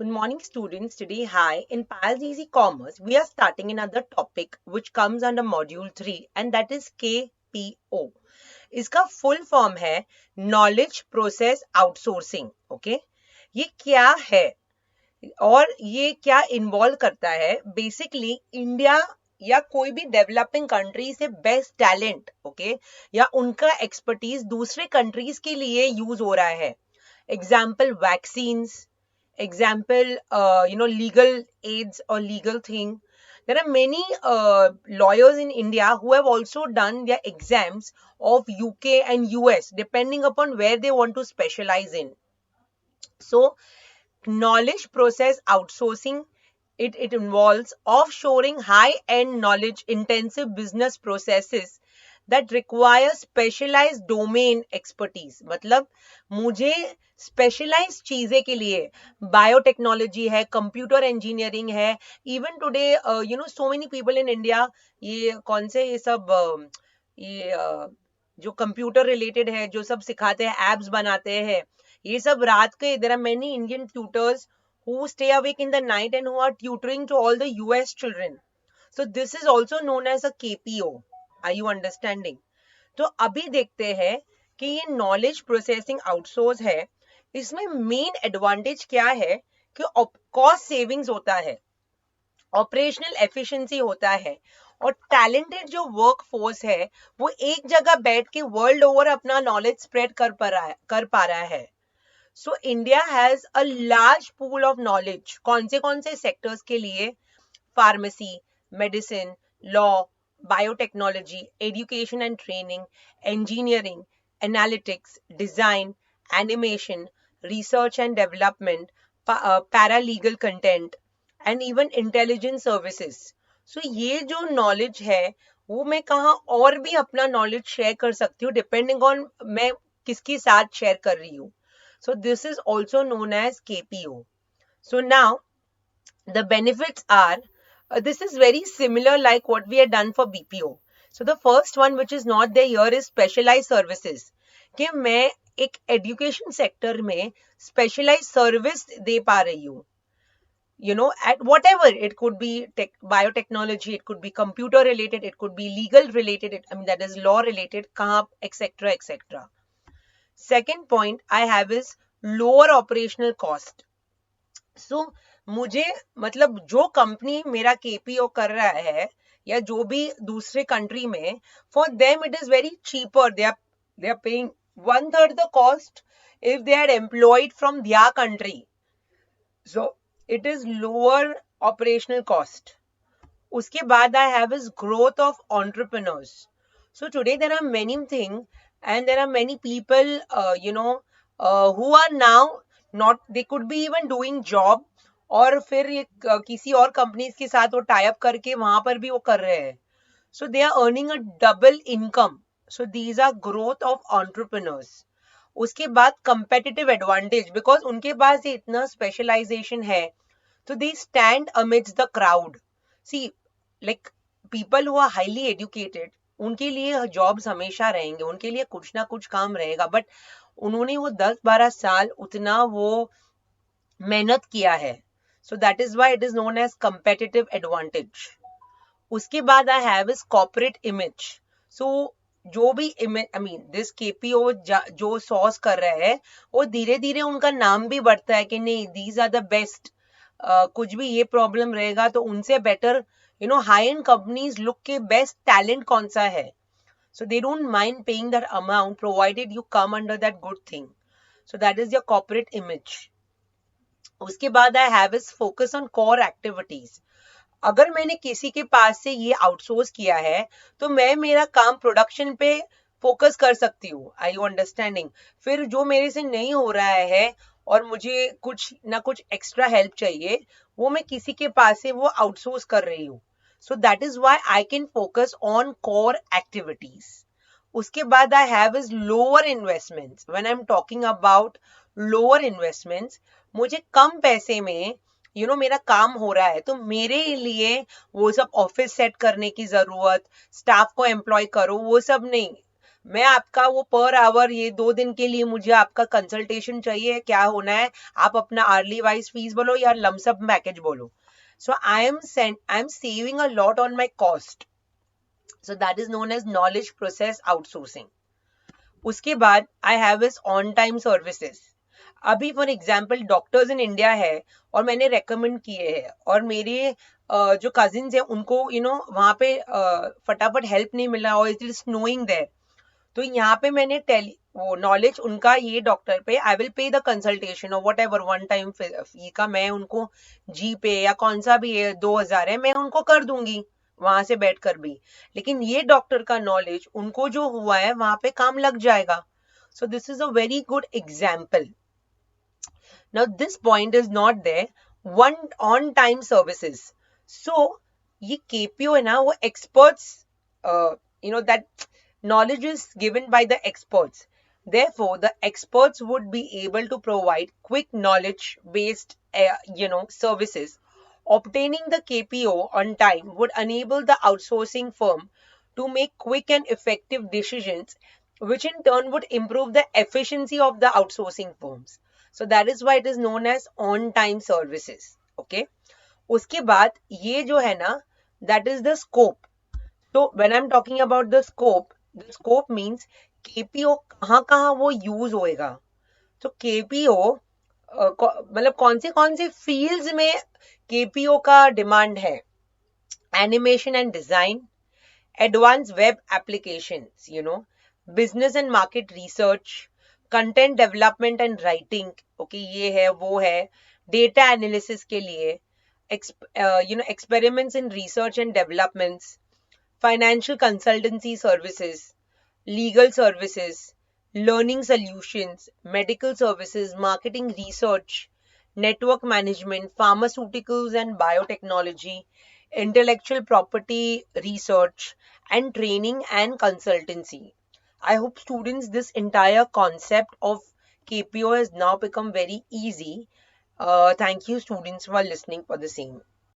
Good morning, students. Today, hi, in PALS Easy Commerce, we are starting another topic which comes under Module 3 and that is KPO. इसका full form है Knowledge Process Outsourcing. Okay? ये क्या है और ये क्या involve करता है? बेसिकली इंडिया या कोई भी डेवलपिंग कंट्री से बेस्ट टैलेंट ओके या उनका एक्सपर्टीज दूसरे कंट्रीज के लिए यूज हो रहा है. Example, vaccines. Example, legal aids or legal thing. There are many lawyers in India who have also done their exams of UK and US depending upon where they want to specialize in. So knowledge process outsourcing, it involves offshoring high-end knowledge intensive business processes that require specialized domain expertise. मतलब मुझे specialise चीजें के लिए biotechnology है, computer engineering है. Even today so many people in India, ये कौन से ये सब जो कंप्यूटर रिलेटेड है, जो सब सिखाते हैं, एप्स बनाते हैं, ये सब रात के. There are many Indian tutors who stay awake in the night and who are tutoring to all the US children. So this is also known as a KPO. Are you understanding? तो अभी देखते हैं कि ये knowledge processing outsource है. इसमें main advantage क्या है कि कॉस्ट सेविंग्स होता है, ऑपरेशनल एफिशिएंसी होता है और टैलेंटेड जो वर्क फोर्स है वो एक जगह बैठ के वर्ल्ड ओवर अपना नॉलेज स्प्रेड कर पा रहा है. So India has a large pool of knowledge. कौन से सेक्टर्स के लिए? Pharmacy, medicine, law, biotechnology, education and training, engineering, analytics, design, animation, research and development, paralegal content and even intelligence services. So ये जो नॉलेज है वो मैं कहाँ और भी अपना नॉलेज शेयर कर सकती हूँ डिपेंडिंग ऑन मैं किसके साथ शेयर कर रही हूँ. So this is also known as KPO. So now the benefits are, this is very similar like what we had done for BPO. So the first one which is not there here is specialized services. कि मैं एक education sector में specialized service दे पा रही हूँ. You know, at whatever, it could be biotechnology, it could be computer related, it could be legal related, that is law related, कहाँ, etc. etc. Second point I have is lower operational cost. So मुझे मतलब जो company मेरा KPO कर रहा है या जो भी दूसरे कंट्री में, for them it is very cheaper. They are paying 1/3 the cost if they are employed from their country. So it is lower operational cost. उसके बाद I have is growth of entrepreneurs. So today there are many things and there are many people who are now not, they could be even doing job और फिर ये किसी और companies के साथ वो टाई अप करके वहां पर भी वो कर रहे हैं. So they are earning a double income. So these are growth of entrepreneurs. उसके बाद competitive advantage, because उनके पास ये इतना specialization है, so they stand amidst the crowd. See, like people who are highly educated, उनके लिए जॉब्स हमेशा रहेंगे, उनके लिए कुछ ना कुछ काम रहेगा, बट उन्होंने वो 10-12 साल उतना वो मेहनत किया है. So that is why it is known as competitive advantage. उसके बाद I have is corporate image. So जो भी इमेज दिस केपीओ जो सॉस कर रहे हैं वो धीरे धीरे उनका नाम भी बढ़ता है कि नहीं, दीज आर द बेस्ट. कुछ भी ये प्रॉब्लम रहेगा तो उनसे बेटर high-end companies look के best talent कौन सा है. So they don't mind paying that amount provided you come under that good thing. So that is your corporate image. उसके बाद I have is focus on core activities. अगर मैंने किसी के पास से ये आउटसोर्स किया है तो मैं मेरा काम प्रोडक्शन पे फोकस कर सकती हूँ. आई यू अंडरस्टैंडिंग? फिर जो मेरे से नहीं हो रहा है और मुझे कुछ ना कुछ एक्स्ट्रा हेल्प चाहिए, वो मैं किसी के पास से वो आउटसोर्स कर रही हूँ. So that is why I can focus on core activities. उसके बाद I have is lower investments. When I'm talking about lower investments, मुझे कम पैसे में मेरा काम हो रहा है तो मेरे लिए वो सब ऑफिस सेट करने की जरूरत, स्टाफ को एम्प्लॉय करो, वो सब नहीं. मैं आपका वो पर आवर ये 2 दिन के लिए मुझे आपका कंसल्टेशन चाहिए, क्या होना है, आप अपना अर्ली वाइज फीस बोलो या लमसम पैकेज बोलो. So I am saving a lot on my cost. So that is known as knowledge process outsourcing. उसके बाद I have is on time services. अभी for example doctors in India है और मैंने recommend किए हैं और मेरे जो कजिन्स है उनको वहां पे फटाफट हेल्प नहीं मिला और इट इज स्नोइंग देयर. तो यहाँ पे मैंने टेली वो नॉलेज उनका ये डॉक्टर पे I will pay the consultation और whatever one time fee का मैं उनको जी पे या कौन सा भी है 2,000 है मैं उनको कर दूंगी वहां से बैठकर भी. लेकिन ये डॉक्टर का नॉलेज उनको जो हुआ है वहां पे काम लग जाएगा. So this is a very good example. Now this point is not there. One on time services. So ये केपीओ है ना वो experts that knowledge is given by the experts. Therefore, the experts would be able to provide quick knowledge based services. Obtaining the KPO on time would enable the outsourcing firm to make quick and effective decisions, which in turn would improve the efficiency of the outsourcing firms. So that is why it is known as on time services. Okay. उसके बाद ये जो है ना, that is the scope. So when I'm talking about the scope means KPO कहाँ कहाँ वो use होएगा. तो KPO मतलब कौन से फील्ड्स में KPO का डिमांड है. Animation and design, advance web applications, business and market research, content development and writing. Okay, ये है वो है. डेटा एनालिसिस के लिए experiments in research and developments, financial consultancy services, legal services, learning solutions, medical services, marketing research, network management, pharmaceuticals and biotechnology, intellectual property research, and training and consultancy. I hope students this entire concept of KPO has now become very easy. Thank you students for listening for the same.